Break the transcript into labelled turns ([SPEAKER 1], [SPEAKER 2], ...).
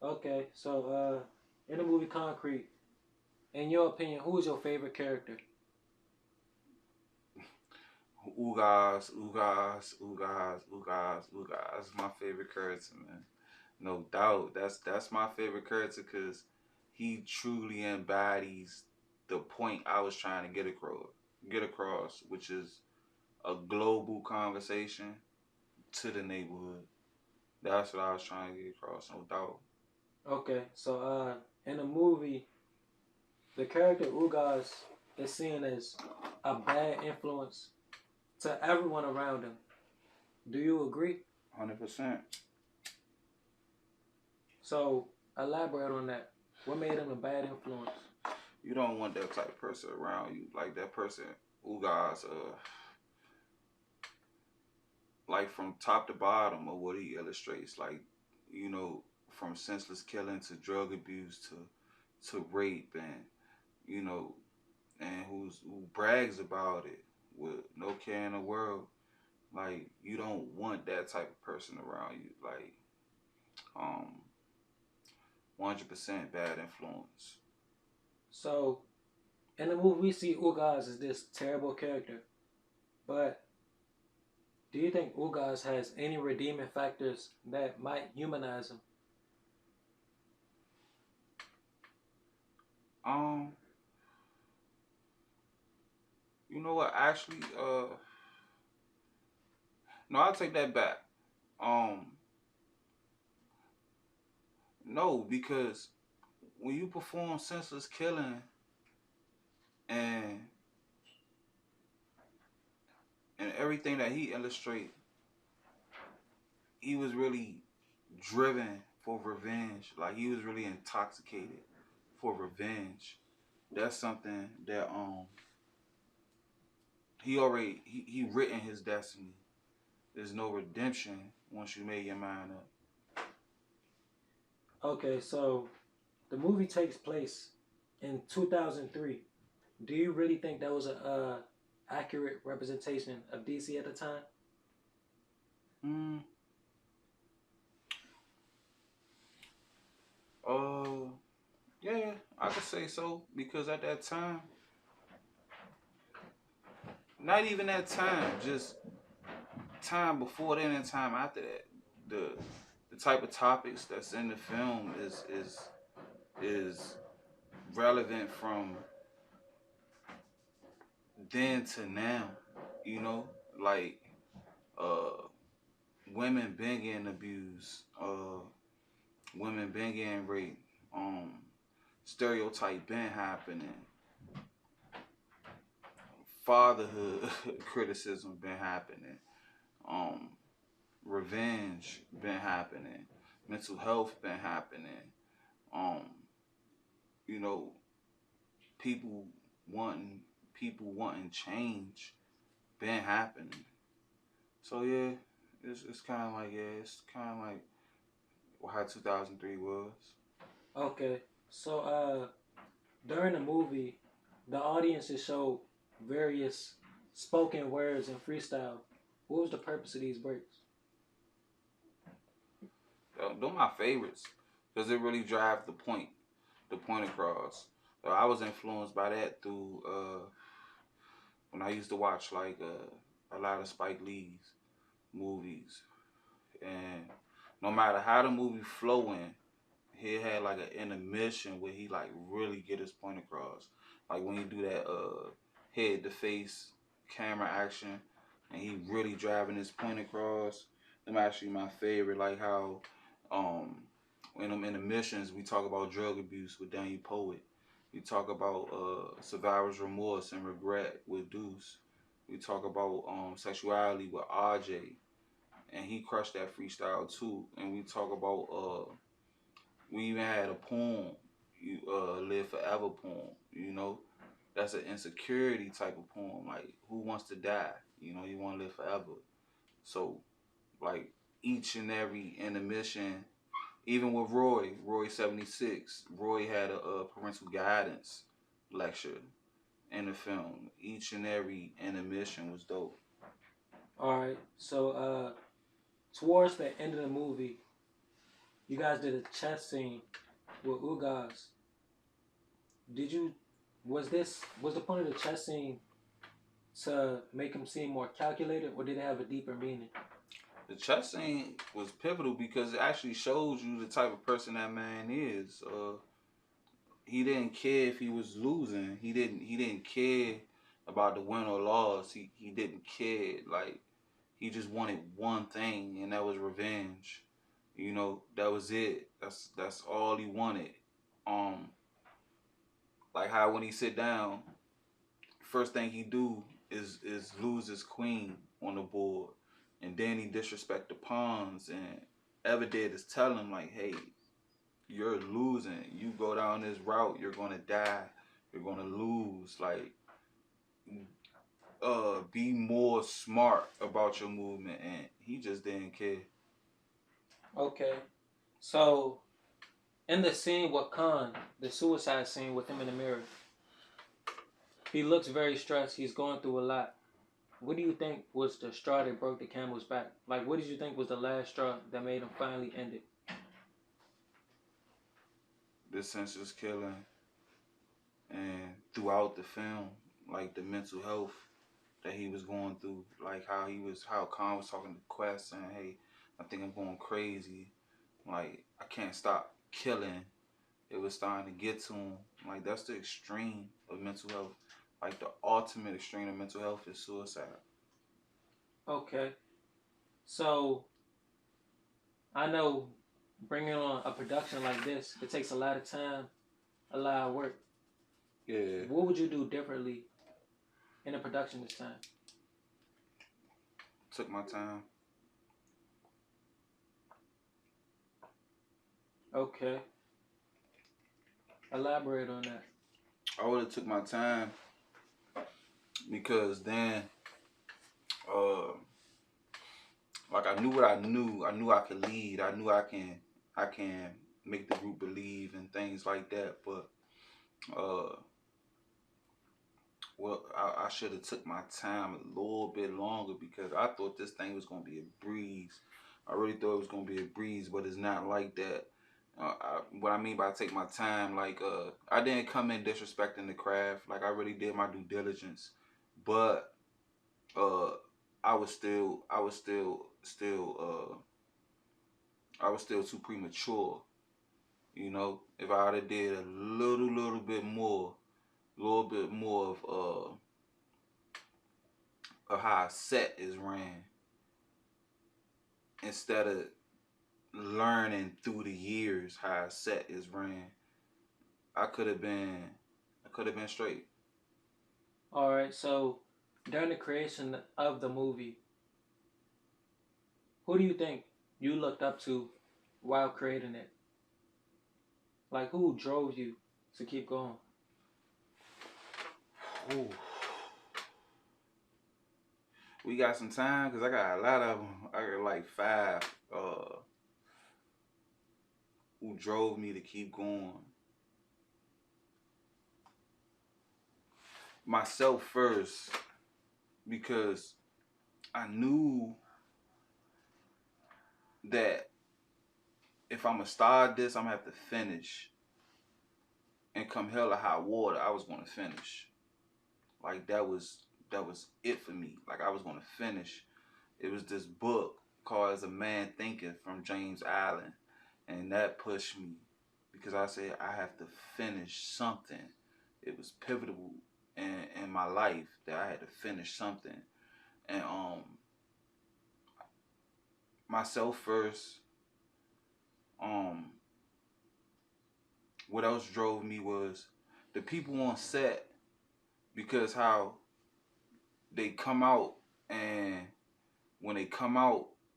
[SPEAKER 1] Okay, so in the movie Concrete, in your opinion, who is your favorite character?
[SPEAKER 2] Ugas, Ugas, Ugas, Ugas, Ugas. My favorite character, man. No doubt. That's my favorite character because he truly embodies the point I was trying to get across, which is a global conversation to the neighborhood. That's what I was trying to get across, no doubt.
[SPEAKER 1] Okay, so in the movie, the character Ugas is seen as a bad influence to everyone around him. Do you agree?
[SPEAKER 2] 100%.
[SPEAKER 1] So elaborate on that. What made him a bad influence?
[SPEAKER 2] You don't want that type of person around you. Like that person, Ugas, like from top to bottom of what he illustrates, like, you know, from senseless killing to drug abuse to rape and, you know, and who brags about it with no care in the world. Like you don't want that type of person around you. Like, um 100% bad influence.
[SPEAKER 1] So in the movie, we see Ugas as this terrible character, but do you think Ugas has any redeeming factors that might humanize him?
[SPEAKER 2] Um, you know what? Actually, no, I'll take that back. Um, no, because when you perform senseless killing and everything that he illustrate, he was really driven for revenge. Like he was really intoxicated for revenge. That's something that he written his destiny. There's no redemption once you made your mind up.
[SPEAKER 1] Okay, so the movie takes place in 2003. Do you really think that was a accurate representation of DC at the time?
[SPEAKER 2] Mm, uh, yeah, I could say so because at that time, not even that time, just time before then and time after that, the the type of topics that's in the film is relevant from then to now. You know, like uh, women been getting abused, women been getting raped, stereotype been happening, fatherhood criticism been happening, um, revenge been happening, mental health been happening, um, you know, people wanting people wanting change been happening. So yeah, it's kind of like it's kind of like how 2003 was.
[SPEAKER 1] Okay, so during the movie, the audiences showed various spoken words and freestyle. What was the purpose of these breaks?
[SPEAKER 2] They're my favorites because it really drives the point across. So I was influenced by that through when I used to watch like a lot of Spike Lee's movies, and no matter how the movie flowing, he had like an intermission where he like really get his point across. Like when he do that head to face camera action, and he really driving his point across. Them actually my favorite. Like how um in them intermissions we talk about drug abuse with Daniel Poet. We talk about survivor's remorse and regret with Deuce. We talk about sexuality with RJ, and he crushed that freestyle too. And we talk about we even had a poem, you live forever poem. You know, that's an insecurity type of poem. Like who wants to die? You know, you want to live forever. So like each and every intermission, even with Roy 76, Roy had a parental guidance lecture in the film. Each and every intermission was dope.
[SPEAKER 1] All right, so towards the end of the movie, you guys did a chess scene with Ugas. Did you was the point of the chess scene to make him seem more calculated, or did it have a deeper meaning?
[SPEAKER 2] The chess scene was pivotal because it actually shows you the type of person that man is. He didn't care if he was losing. He didn't care about the win or loss. He didn't care. Like, he just wanted one thing, and that was revenge. You know, that was it. That's all he wanted. Um, like how when he sit down, first thing he do is lose his queen on the board, and then he disrespect the pawns. And Everdid is telling him like, hey, you're losing. You go down this route, you're gonna die. You're gonna lose. Like, be more smart about your movement, and he just didn't care.
[SPEAKER 1] Okay, so in the scene with Khan, the suicide scene with him in the mirror, he looks very stressed. He's going through a lot. What do you think was the straw that broke the camel's back? Like, what did you think was the last straw that made him finally end it?
[SPEAKER 2] The senseless killing, and throughout the film, like the mental health that he was going through, like how Khan was talking to Quest saying, hey, I think I'm going crazy. Like, I can't stop killing. It was starting to get to him. Like, that's the extreme of mental health. Like, the ultimate extreme of mental health is suicide.
[SPEAKER 1] Okay, so I know bringing on a production like this, it takes a lot of time, a lot of work.
[SPEAKER 2] Yeah.
[SPEAKER 1] What would you do differently in the production this time?
[SPEAKER 2] Took my time.
[SPEAKER 1] Okay, elaborate on that.
[SPEAKER 2] I would have took my time because then, uh, like I knew what I knew. I knew I could lead. I knew I can make the group believe and things like that. But well, I should have took my time a little bit longer because I thought this thing was gonna be a breeze. I really thought it was gonna be a breeze, but it's not like that. What I mean by take my time, like I didn't come in disrespecting the craft. Like, I really did my due diligence, but uh, I was still too premature. You know, if I would have did a little bit more, of how a set is ran instead of learning through the years how a set is ran, I could have been straight.
[SPEAKER 1] All right, so during the creation of the movie, who do you think you looked up to while creating it? Like, who drove you to keep going?
[SPEAKER 2] Ooh. We got some time because I got a lot of them. I got like 5 who drove me to keep going. Myself first, because I knew that if I'm gonna start this, I'm gonna have to finish. And come hell or high water, I was gonna finish. Like, that was it for me. Like, I was gonna finish. It was this book called As a Man Thinketh from James Allen, and that pushed me because I said I have to finish something. It was pivotal in my life that I had to finish something. And myself first. What else drove me was the people on set, because how they come out, and when they come out,